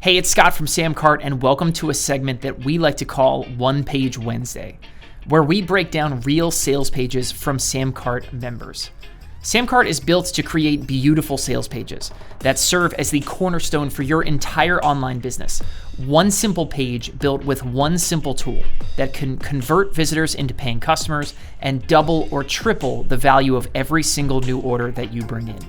Hey, it's Scott from Samcart, and welcome to a segment that we like to call One Page Wednesday, where we break down real sales pages from Samcart members. Samcart is built to create beautiful sales pages that serve as the cornerstone for your entire online business. One simple page built with one simple tool that can convert visitors into paying customers and double or triple the value of every single new order that you bring in.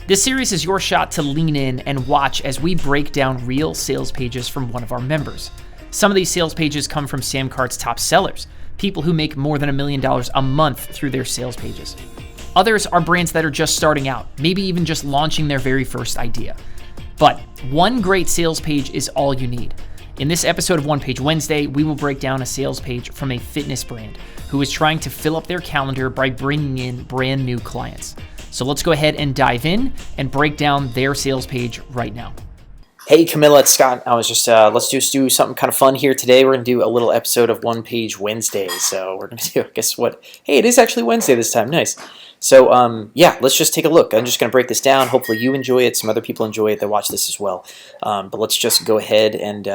This series is your shot to lean in and watch as we break down real sales pages from one of our members. Some of these sales pages come from Samcart's top sellers, people who make more than $1 million a month through their sales pages. Others are brands that are just starting out, maybe even just launching their very first idea. But one great sales page is all you need. In this episode of One Page Wednesday, we will break down a sales page from a fitness brand who is trying to fill up their calendar by bringing in brand new clients. So let's go ahead and dive in and break down their sales page right now. Hey Camilla, it's Scott. I was just let's just do something kind of fun here today. We're gonna do a little episode of One Page Wednesday. So we're gonna do, guess what? Hey, it is actually Wednesday this time. Nice. So yeah, let's just take a look. I'm just gonna break this down. Hopefully you enjoy it. Some other people enjoy it that watch this as well. But let's just go ahead and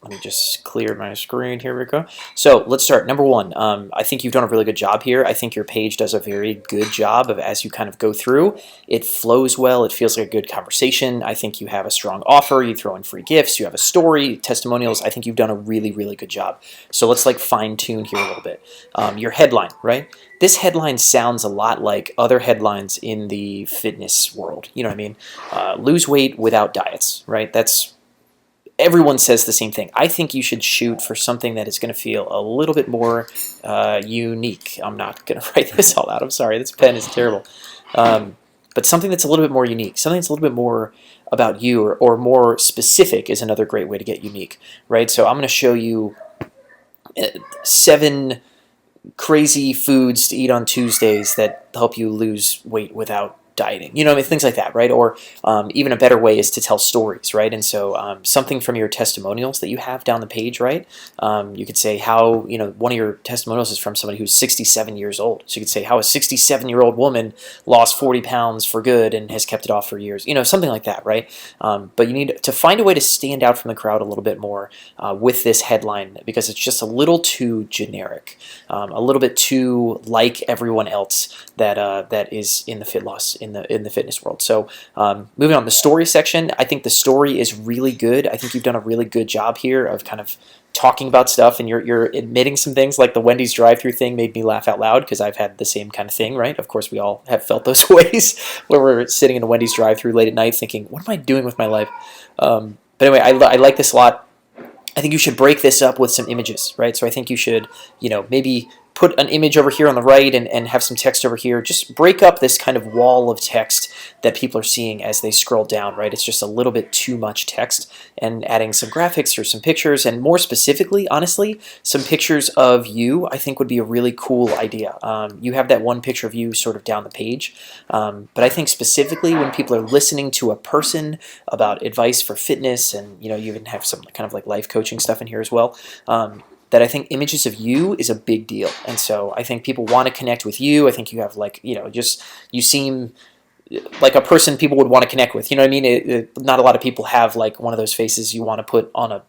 let me just clear my screen. Here we go. So let's start. Number one, I think you've done a really good job here. I think your page does a very good job of, as you kind of go through, it flows well. It feels like a good conversation. I think you have a strong offer. You throw in free gifts. You have a story, testimonials. I think you've done a really, really good job. So let's like fine tune here a little bit. Your headline, right? This headline sounds a lot like other headlines in the fitness world. You know what I mean? Lose weight without diets, right? Everyone says the same thing. I think you should shoot for something that is going to feel a little bit more unique. I'm not going to write this all out. I'm sorry. This pen is terrible. But something that's a little bit more unique, something that's a little bit more about you or more specific is another great way to get unique, right? So I'm going to show you 7 crazy foods to eat on Tuesdays that help you lose weight without dieting, you know, I mean, things like that, right? Or even a better way is to tell stories, right? And so something from your testimonials that you have down the page, right? You could say how, you know, one of your testimonials is from somebody who's 67 years old. So you could say how a 67-year-old woman lost 40 pounds for good and has kept it off for years, you know, something like that, right? But you need to find a way to stand out from the crowd a little bit more with this headline because it's just a little too generic, a little bit too like everyone else that is in the fit loss in the fitness world. So moving on, the story section, I think the story is really good. I think you've done a really good job here of kind of talking about stuff, and you're admitting some things like the Wendy's drive-through thing made me laugh out loud because I've had the same kind of thing, right? Of course, we all have felt those ways where we're sitting in a Wendy's drive-through late at night thinking, what am I doing with my life? But anyway, I like this a lot. I think you should break this up with some images, right? So I think you should, you know, maybe put an image over here on the right and have some text over here. Just break up this kind of wall of text that people are seeing as they scroll down, right? It's just a little bit too much text, and adding some graphics or some pictures, and more specifically, honestly, some pictures of you, I think would be a really cool idea. You have that one picture of you sort of down the page, but I think specifically when people are listening to a person about advice for fitness, and you know, you even have some kind of like life coaching stuff in here as well, that I think images of you is a big deal. And so I think people want to connect with you. I think you have like, you know, just, you seem like a person people would want to connect with. You know what I mean? Not a lot of people have like one of those faces you want to put on a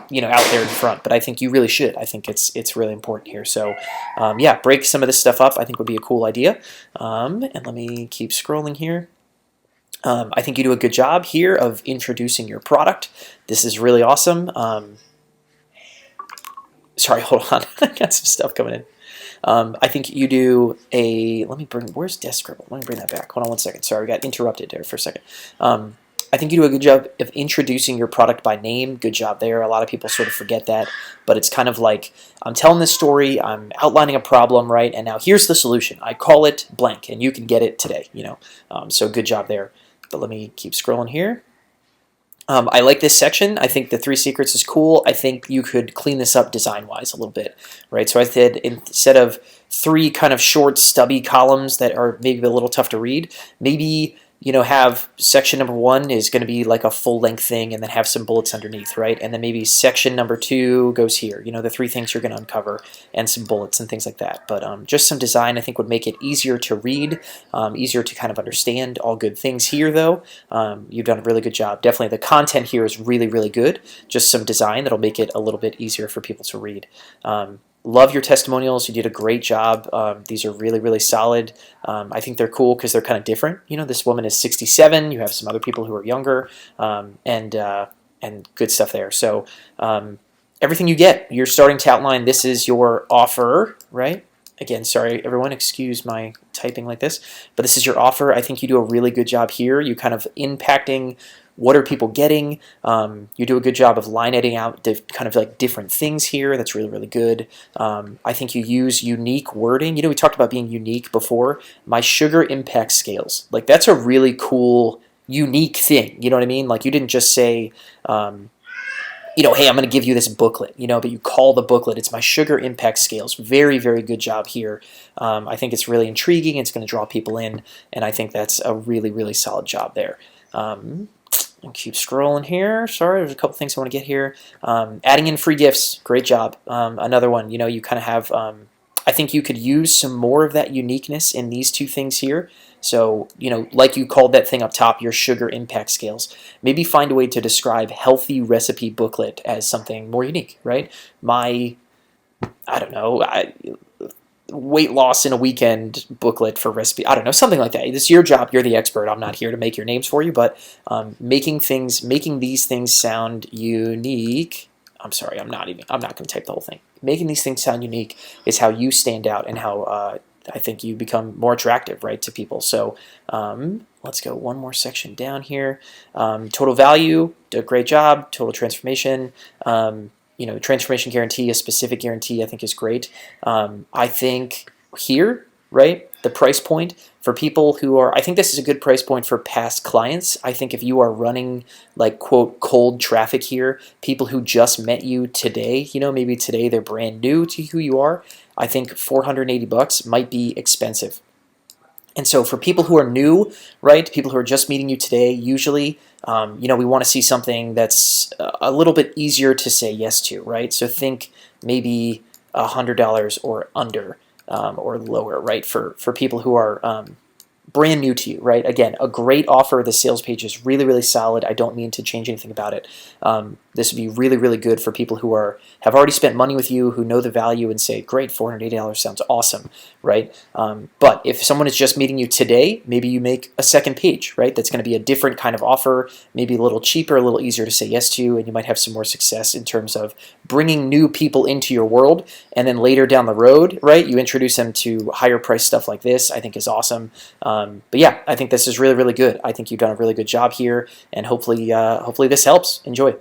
you know, out there in front, but I think you really should. I think it's really important here. So yeah, break some of this stuff up I think would be a cool idea. And let me keep scrolling here. I think you do a good job here of introducing your product. This is really awesome. Sorry, hold on. I got some stuff coming in. I think you do where's desk scribble? Let me bring that back. Hold on one second. Sorry, we got interrupted there for a second. I think you do a good job of introducing your product by name. Good job there. A lot of people sort of forget that, but it's kind of like, I'm telling this story, I'm outlining a problem, right? And now here's the solution. I call it blank, and you can get it today, you know? So good job there. But let me keep scrolling here. I like this section. I think the 3 secrets is cool. I think you could clean this up design-wise a little bit, right? So I said instead of 3 kind of short, stubby columns that are maybe a little tough to read, maybe have section number 1 is going to be like a full-length thing and then have some bullets underneath, right? And then maybe section number 2 goes here, the 3 things you're going to uncover and some bullets and things like that. But just some design I think would make it easier to read, easier to kind of understand. All good things here though. You've done a really good job. Definitely the content here is really, really good. Just some design that'll make it a little bit easier for people to read. Love your testimonials. You did a great job. These are really, really solid. I think they're cool because they're kind of different. This woman is 67. You have some other people who are younger, and good stuff there. So everything you get, you're starting to outline. This is your offer, right? Again, sorry, everyone, excuse my typing like this, but this is your offer. I think you do a really good job here. You kind of impacting what are people getting. You do a good job of line editing out kind of like different things here. That's really, really good. I think you use unique wording. We talked about being unique before. My sugar impact scales. Like that's a really cool, unique thing. You know what I mean? Like you didn't just say, hey, I'm going to give you this booklet, but you call the booklet, it's my sugar impact scales. Very, very good job here. I think it's really intriguing. It's going to draw people in, and I think that's a really, really solid job there. I'll keep scrolling here. Sorry, there's a couple things I want to get here. Adding in free gifts, great job. Another one, you kind of have, I think you could use some more of that uniqueness in these 2 things here. So, like you called that thing up top, your sugar impact scales. Maybe find a way to describe healthy recipe booklet as something more unique, right? I don't know, weight loss in a weekend booklet for recipe. I don't know, something like that. This is your job. You're the expert. I'm not here to make your names for you, but making these things sound unique. I'm sorry, I'm not going to type the whole thing. Making these things sound unique is how you stand out and how I think you become more attractive, right, to people. So let's go one more section down here. Total value, did a great job. Total transformation. Transformation guarantee, a specific guarantee, I think is great. I think here, right, the price point for people who are, I think this is a good price point for past clients. I think if you are running like, quote, cold traffic here, people who just met you today, maybe today they're brand new to who you are, I think $480 might be expensive. And so for people who are new, right, people who are just meeting you today, usually, we want to see something that's a little bit easier to say yes to, right? So think maybe $100 or under or lower, right, for people who are brand new to you, right? Again, a great offer. The sales page is really, really solid. I don't mean to change anything about it. This would be really, really good for people who have already spent money with you, who know the value and say, great, $480 sounds awesome, right? But if someone is just meeting you today, maybe you make a second page, right? That's going to be a different kind of offer, maybe a little cheaper, a little easier to say yes to, and you might have some more success in terms of bringing new people into your world. And then later down the road, right, you introduce them to higher price stuff like this, I think is awesome. But yeah, I think this is really, really good. I think you've done a really good job here, and hopefully this helps. Enjoy.